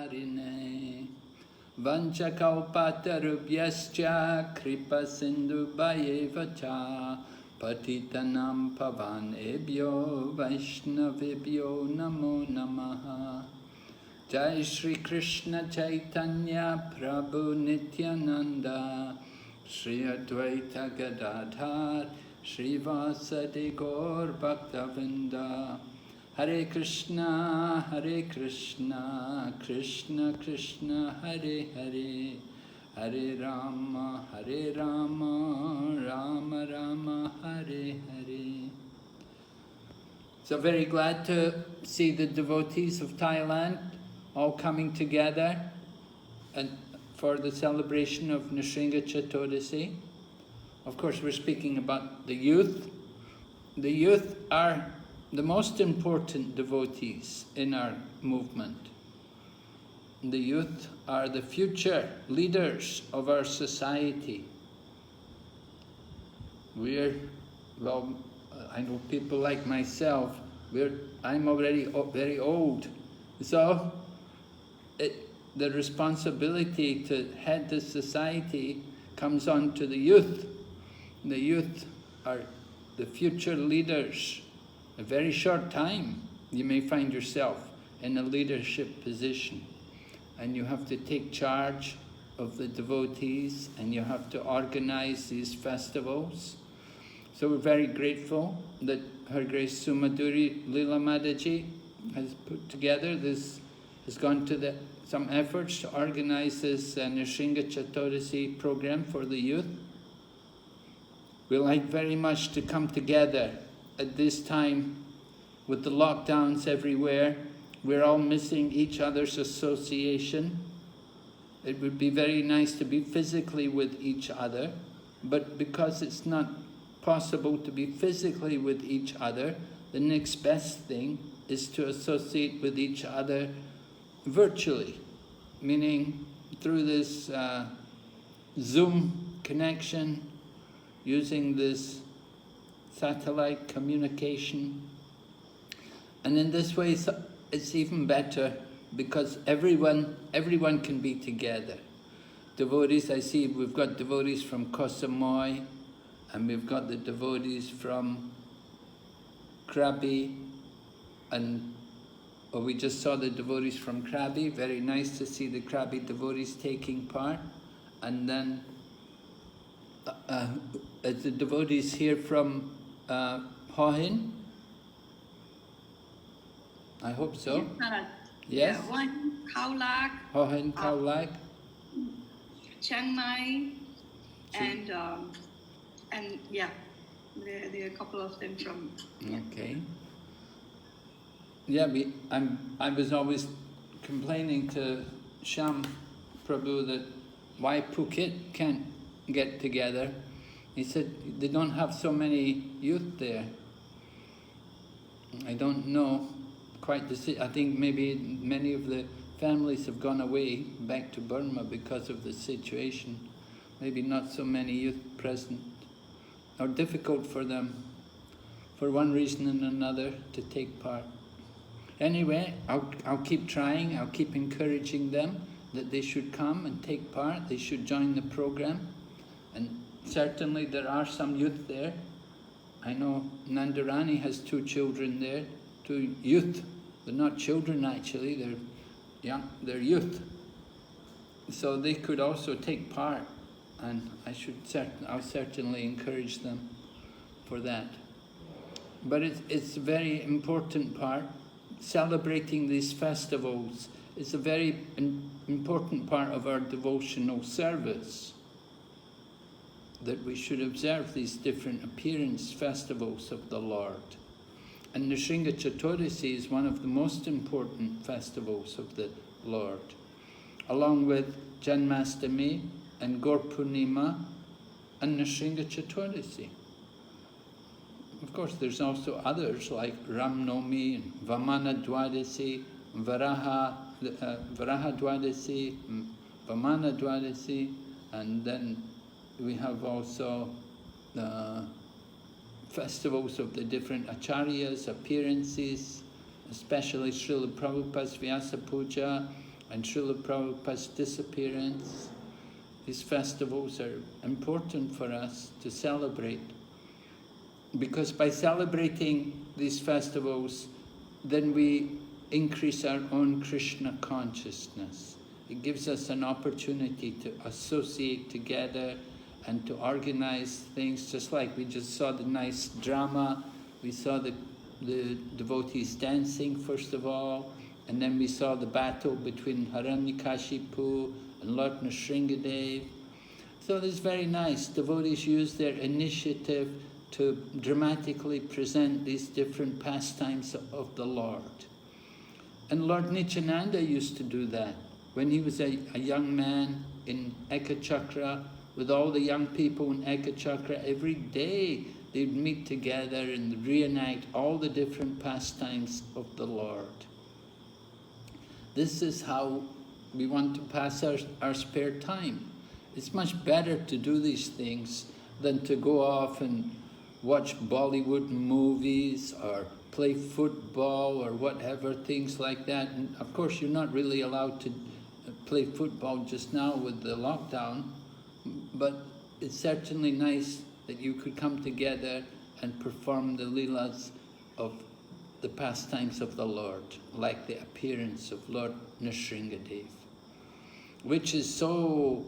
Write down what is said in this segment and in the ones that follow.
Tarine Vanchakalpatarubhyascha Kripa Sindhubayevacha Patitanam Pavanebhyo Vaishnavibhyo Namo Namaha. Jai Shri Krishna Chaitanya Prabhu Nityananda Shri Advaita Gadadhar Shri Vasadi Gaur Bhaktavinda. Hare Krishna, Krishna Krishna, Hare Hare, Hare Rama, Rama Rama, Hare Hare. So very glad to see the devotees of Thailand all coming together and for the celebration of Nrsingha Chaturdasi. Of course, we're speaking about the youth. The youth are the most important devotees in our movement. The youth are the future leaders of our society. Well, I know people like myself, I'm already very old. So the responsibility to head the society comes on to the youth. The youth are the future leaders. A very short time, you may find yourself in a leadership position, and you have to take charge of the devotees, and you have to organize these festivals. So we're very grateful that Her Grace Sumaduri Leela Mataji has put together this, has gone to some efforts to organize this Nrsingha Chaturdasi program for the youth. We like very much to come together at this time with the lockdowns everywhere. We're all missing each other's association. It would be very nice to be physically with each other, but because it's not possible to be physically with each other, the next best thing is to associate with each other virtually, meaning through this Zoom connection, using this satellite communication. And in this way, it's even better because everyone can be together. Devotees, I see we've got devotees from Koh Samui, and we've got the devotees from Krabi, and we just saw the devotees from Krabi. Very nice to see the Krabi devotees taking part. And then the devotees here from Hua-Hin? I hope so. Yes? Yeah, one, Khao Lak. Hua-Hin, Khao Lak. Chiang Mai. And yeah, there are a couple of them from... Yeah. Okay. Yeah, I was always complaining to Sham Prabhu that why Phuket can't get together. He said they don't have so many youth there. I don't know quite I think maybe many of the families have gone away back to Burma because of the situation. Maybe not so many youth present, or difficult for them for one reason and another to take part. Anyway, I'll keep trying, I'll keep encouraging them that they should come and take part, they should join the program. And certainly there are some youth there. I know Nandarani has 2 children there, 2 youth. They're not children actually, they're young, they're youth. So they could also take part, and I'll certainly encourage them for that. But it's a very important part. Celebrating these festivals is a very important part of our devotional service, that we should observe these different appearance festivals of the Lord. And Nrsingha Chaturdasi is one of the most important festivals of the Lord, along with Janmastami and Gaur Purnima and Nrsingha Chaturdasi. Of course, there's also others like Ram Nomi and Vamana Dwadasi, Varaha Dwadasi, Vamana Dwadasi, and then we have also the festivals of the different acharyas, appearances, especially Srila Prabhupada's Vyasa Puja, and Srila Prabhupada's disappearance. These festivals are important for us to celebrate, because by celebrating these festivals, then we increase our own Krishna consciousness. It gives us an opportunity to associate together and to organize things, just like we just saw the nice drama. We saw the devotees dancing first of all, and then we saw the battle between Hiranyakashipu and Lord Nrsingha. So it's very nice. Devotees use their initiative to dramatically present these different pastimes of the Lord. And Lord Nityananda used to do that. When he was a young man in Ekachakra, with all the young people in Ekachakra, every day they'd meet together and reenact all the different pastimes of the Lord. This is how we want to pass our spare time. It's much better to do these things than to go off and watch Bollywood movies or play football or whatever, things like that. And of course, you're not really allowed to play football just now with the lockdown, but it's certainly nice that you could come together and perform the leelas of the pastimes of the Lord, like the appearance of Lord Nrsingha, which is so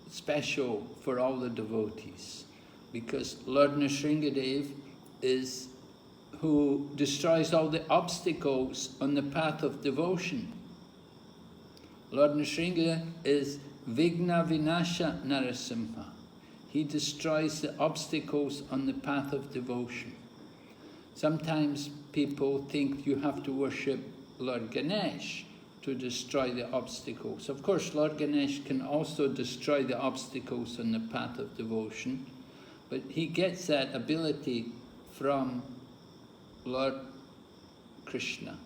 special for all the devotees, because Lord Nrsingha is who destroys all the obstacles on the path of devotion. Lord Nrsingha is Vigna Vinasha Narasimha. He destroys the obstacles on the path of devotion. Sometimes people think you have to worship Lord Ganesh to destroy the obstacles. Of course, Lord Ganesh can also destroy the obstacles on the path of devotion, but he gets that ability from Lord Krishna.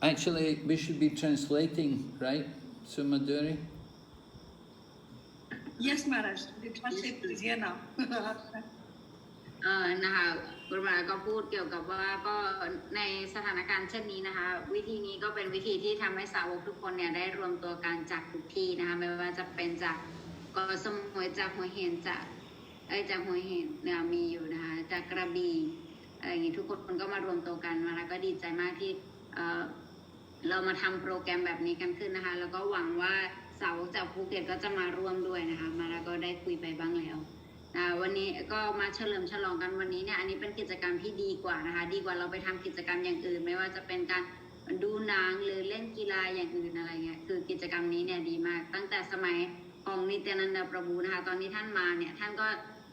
Actually, we should be translating, right, Sumaduri? Yes, Maharaj. The translator is here now. นะคะคุณหมอก็พูดเกี่ยวกับว่าก็ในสถานการณ์เช่นนี้นะคะวิธีนี้ก็เป็นวิธีที่ทำให้สาวกทุกคนเนี่ยได้รวมตัวกันจากทุกที่นะคะไม่ว่าจะเป็นจากเกาะสมุยจากหัวหินจากหัวหินเนี่ยมีอยู่นะคะจากกระบี่อะไรอย่างนี้ทุกคนก็มารวมตัวกันมาแล้วก็ดีใจมากที่เรามาทำโปรแกรมแบบนี้กันขึ้นนะคะแล้วก็หวังว่าสาวกจากภูเก็ตก็จะมาร่วมด้วยนะคะมาแล้วก็ได้คุยไปบ้างแล้ววันนี้ก็มาเฉลิมฉลองกันวันนี้เนี่ยอันนี้เป็นกิจกรรมที่ดีกว่านะคะดีกว่าเราไปทำกิจกรรมอย่างอื่นไม่ว่าจะเป็นการดูหนังหรือเล่นกีฬาอย่างอื่นอะไรเงี้ยคือกิจกรรมนี้เนี่ยดีมากตั้งแต่สมัยของนิตยานันดาประบูนะคะตอนนี้ท่านมาเนี่ยท่านก็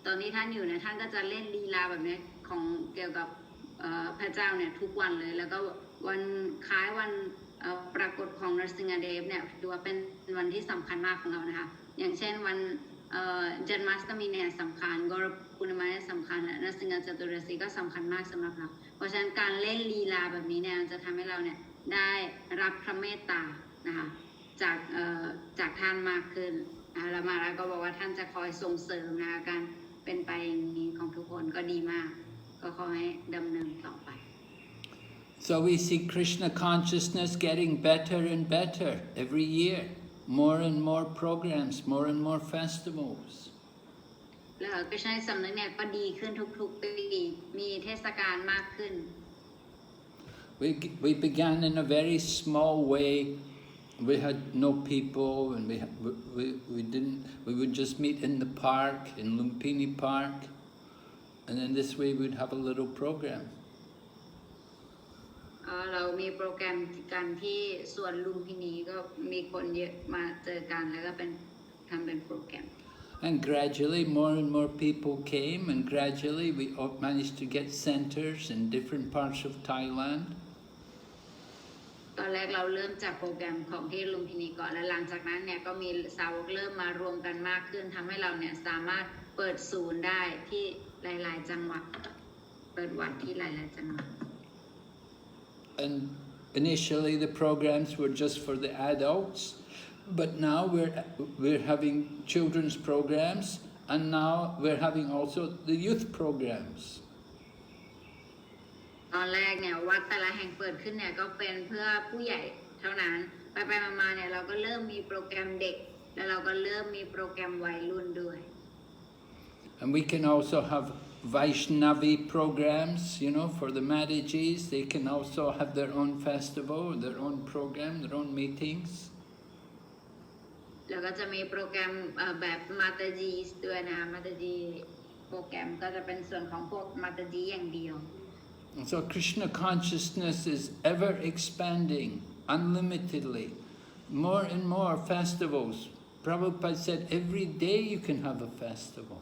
ตอนนี้ท่านอยู่เนี่ยท่านก็จะเล่นลีลาแบบนี้ของเกี่ยวกับพระเจ้าเนี่ยทุกวันเลยแล้วก็วันคล้ายวันปรากฏของนรสิงหเดชเนี่ยถือว่าเป็นวันที่สำคัญมากของเรานะคะอย่างเช่นวันจันมัสตมีเนี่ยสำคัญกรปุณณมาเนี่ยสำคัญนรสิงหจตุรสีก็สำคัญมากสำหรับเราเพราะฉะนั้นการเล่นลีลาแบบนี้เนี่ยจะทำให้เราเนี่ยได้รับพระเมตตานะคะจากท่านมากขึ้นแล้วมาแล้วก็บอกว่าท่านจะคอยส่งเสริมนะคะการเป็นไปอย่างนี้ของทุกคนก็ดีมากก็ขอให้ดำเนินต่อไป So we see Krishna consciousness getting better and better every year. More and more programs, more and more festivals. แล้วก็ใช้สำนึกเนี่ยก็ดีขึ้นทุกๆปีมีเทศกาลมากขึ้น We began in a very small way. We had no people, and we would just meet in the park, in Lumpini Park, and then this way we'd have a little program. เรามีโปรแกรมกันที่สวนลุมพินีก็มีคนเยอะมาเจอกันแล้วก็ทำเป็นโปรแกรม And gradually more and more people came, and gradually we managed to get centers in different parts of Thailand. ตอนแรกเราเริ่มจากโปรแกรมของที่ลุมพินีก่อนและหลังจากนั้นเนี่ยก็มีสาวกเริ่มมารวมกันมากขึ้นทำให้เราเนี่ยสามารถเปิดศูนย์ได้ที่หลายๆจังหวัดเปิดวัดที่หลายๆจังหวัดAnd initially the programs were just for the adults, but now we're having children's programs, and now we're having also the youth programs. ตอนแรกเนี่ยวัดแต่ละแห่งเปิดขึ้นเนี่ยก็เป็นเพื่อผู้ใหญ่เท่านั้น ไปมาเนี่ยเราก็เริ่มมีโปรแกรมเด็กแล้วเราก็เริ่มมีโปรแกรมวัยรุ่นด้วย And we can also have Vaishnavi programs, you know, for the marriages. They can also have their own festival, their own program, their own meetings. แล้วก็จะมีโปรแกรมแบบมาตาจีด้วยนะมาตาจีโปรแกรมก็จะเป็นส่วนของพวกมาตาจีอย่างเดียว And so Krishna consciousness is ever expanding, unlimitedly. More and more festivals. Prabhupada said every day you can have a festival.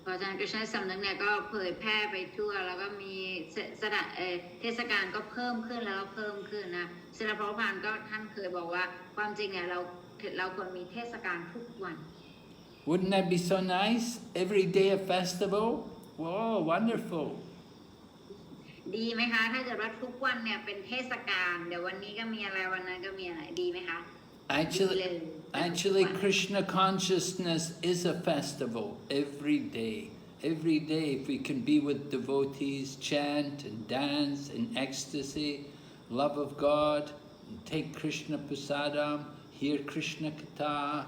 เพราะฉะนั้นกฤษณสำนึกเนี่ยก็เผยแพร่ไปทั่วแล้วก็มีเทศกาลก็เพิ่มขึ้นแล้วเพิ่มขึ้นนะศิลปะพันธ์ก็ท่านเคยบอกว่าความจริงเนี่ยเราควรมีเทศกาลทุกวัน Wouldn't that be so nice? Every day a festival? Whoa, wonderful. ดีไหมคะถ้าเกิดว่าทุกวันเนี่ยเป็นเทศกาลเดี๋ยววันนี้ก็มีอะไรวันนั้นก็มีอะไรดีไหมคะ Actually, Krishna consciousness is a festival every day. Every day, if we can be with devotees, chant and dance in ecstasy, love of God, and take Krishna prasadam, hear Krishna katha.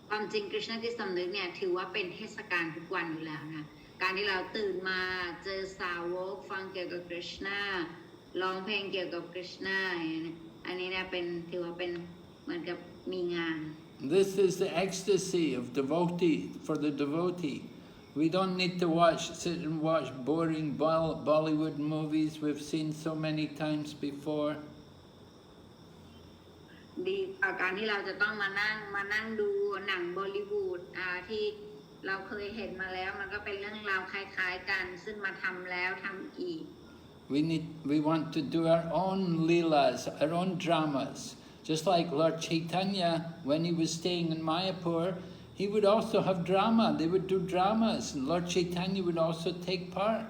ความจริงกฤษณที่สำนึกเนี่ยถือว่าเป็นเทศกาลทุกวันอยู่แล้วนะการที่เราตื่นมาเจอสาวกฟังเกี่ยวกับกฤษณร้องเพลงเกี่ยวกับกฤษณอันนี้เนี่ยเป็นถือว่าเป็นเหมือนกับมีงาน This is the ecstasy of devotee for the devotee. We don't need to sit and watch boring Bollywood movies we've seen so many times before. ดีกว่าการที่เราจะต้องมานั่งดูหนังบอลลีวูดที่เราเคยเห็นมาแล้วมันก็เป็นเรื่องราวคล้ายๆกันซึ่งมาทำแล้วทำอีก We want to do our own leelas, our own dramas. Just like Lord Chaitanya, when he was staying in Mayapur, he would also have drama. They would do dramas, and Lord Chaitanya would also take part.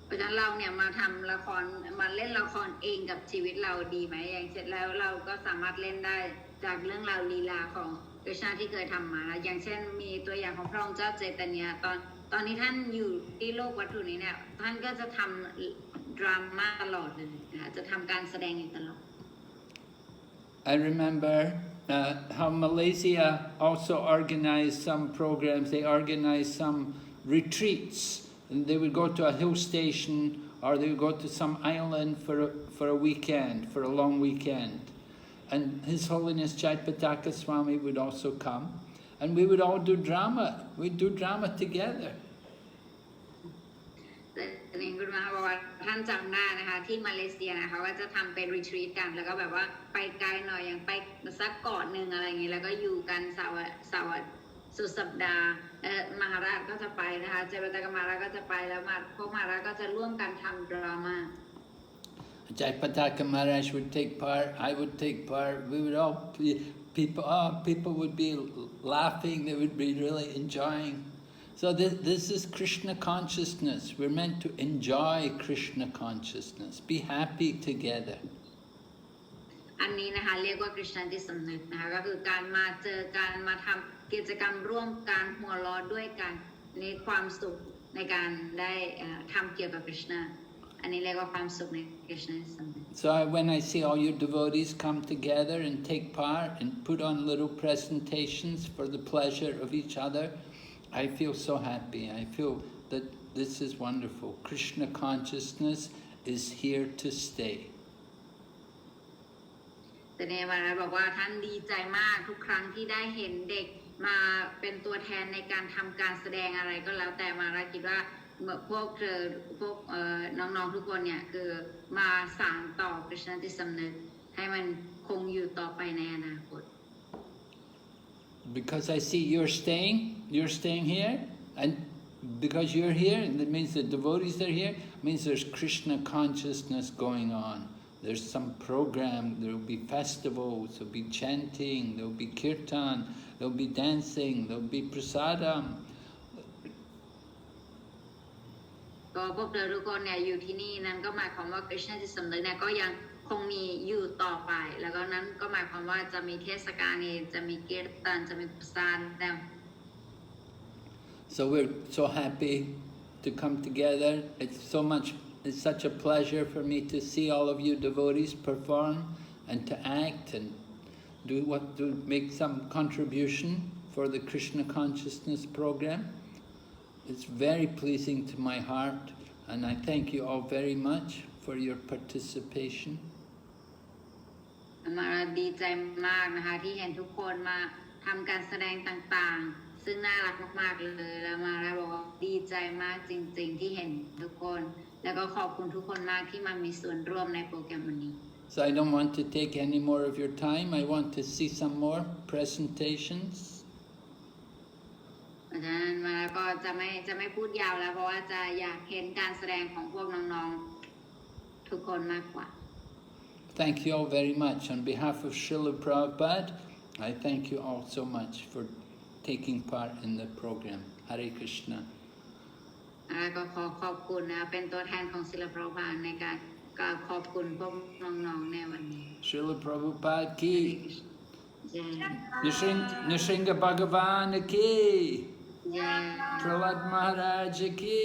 เพราะฉะนั้นเราเนี่ยมาทำละครมาเล่นละครเองกับชีวิตเราดีไหมอย่างเช่นแล้วเราก็สามารถเล่นได้จากเรื่องราวลีลาของกฤษณที่เคยทำมาอย่างเช่นมีตัวอย่างของพระองค์เจ้าเจตเนียตอนนี้ท่านอยู่ที่โลกวัตถุนี้เนี่ยท่านก็จะทำดราม่าตลอดเลยนะจะทำการแสดงอยู่ตลอด I remember how Malaysia also organized some programs. They organized some retreats, and they would go to a hill station or they would go to some island for a weekend, for a long weekend. And His Holiness Jaipataka Swami would also come, and we would all do drama. We'd do drama together. แต่นี่คุณมาบอกว่าท่านจำได้นะคะที่มาเลเซียนะคะว่าจะทำเป็นรีทรีตกันแล้วก็แบบว่าไปไกลหน่อยอย่างไปสักเกาะหนึ่งอะไรอย่างนี้แล้วก็อยู่กันเสาร์สุดสัปดาห์มหาราชก็จะไปนะคะเจปตากมหาราชก็จะไปแล้วพวกมหาราชก็จะร่วมกันทำดราม่า Jaipataka Maharaj would take part, I would take part, we would all, people would be laughing, they would be really enjoying. So this is Krishna consciousness. We're meant to enjoy Krishna consciousness, be happy together. อันนี้นะคะเรียกว่า Krishna ที่สำนึกนะคะก็คือการมาเจอการมาทำกิจกรรมร่วมกันหัวเราะด้วยกันในความสุขในการได้ทำเกี่ยวกับ Krishna อันนี้เรียกว่าความสุขใน Krishna ที่สำนึก So when I see all your devotees come together and take part and put on little presentations for the pleasure of each other, I feel so happy. I feel that this is wonderful. Krishna consciousness is here to stay. แต่เนี่ยมาบอกว่าท่านดีใจมากทุกครั้งที่ได้เห็นเด็กมาเป็นตัวแทนในการทำการแสดงอะไรก็แล้วแต่มาคิดว่าพวกน้องๆทุกคนเนี่ยคือมาสานต่อกฤษณจิตสำนึกให้มันคงอยู่ต่อไปในอนาคต Because I see you're staying here, and because you're here, that means the devotees are here, means there's Krishna consciousness going on. There's some program, there will be festivals, there'll be chanting, there'll be kirtan, there'll be dancing, there'll be prasadam. ก็พวกเธอทุกคนเนี่ยอยู่ที่นี่นั่นก็หมายความว่ากฤษณจิตสำนึกเนี่ยก็ยังคงมีอยู่ต่อไปแล้วก็นั้นก็หมายความว่าจะมีเทศกาลนี้จะมีเกียรตันจะมีประสานแต่ So we're so happy to come together. It's so much It's such a pleasure for me to see all of you devotees perform and to act and do make some contribution for the Krishna consciousness program. It's very pleasing to my heart, and I thank you all very much for your participation. มาดีใจมากนะคะที่เห็นทุกคนมาทำการแสดงต่างๆซึ่งน่ารักมากๆเลยแล้วมาบอกว่าดีใจมากจริงๆที่เห็นทุกคนแล้วก็ขอบคุณทุกคนมากที่มามีส่วนร่วมในโปรแกรมวันนี้ So I don't want to take any more of your time. I want to see some more presentations. อาจารย์มาก็จะไม่พูดยาวแล้วเพราะว่าจะอยากเห็นการแสดงของพวกน้องๆทุกคนมากกว่า Thank you all very much. On behalf of Srila Prabhupada, I thank you all so much for taking part in the program. Hare Krishna. ก็ขอบคุณนะเป็นตัวแทนของศิลปะพานในการกล่าวขอบคุณพวกน้องๆในวันนี้ Srila Prabhupada ki. เย้ Nrsingha Bhagavan ki. เย้ Prahlad Maharaj ki.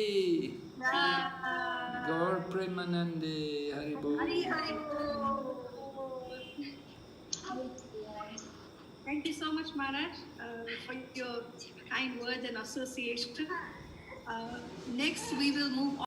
Gaur Premanande. Hari Bol. Thank you so much, Maharaj, for your kind words and association. Next, we will move on.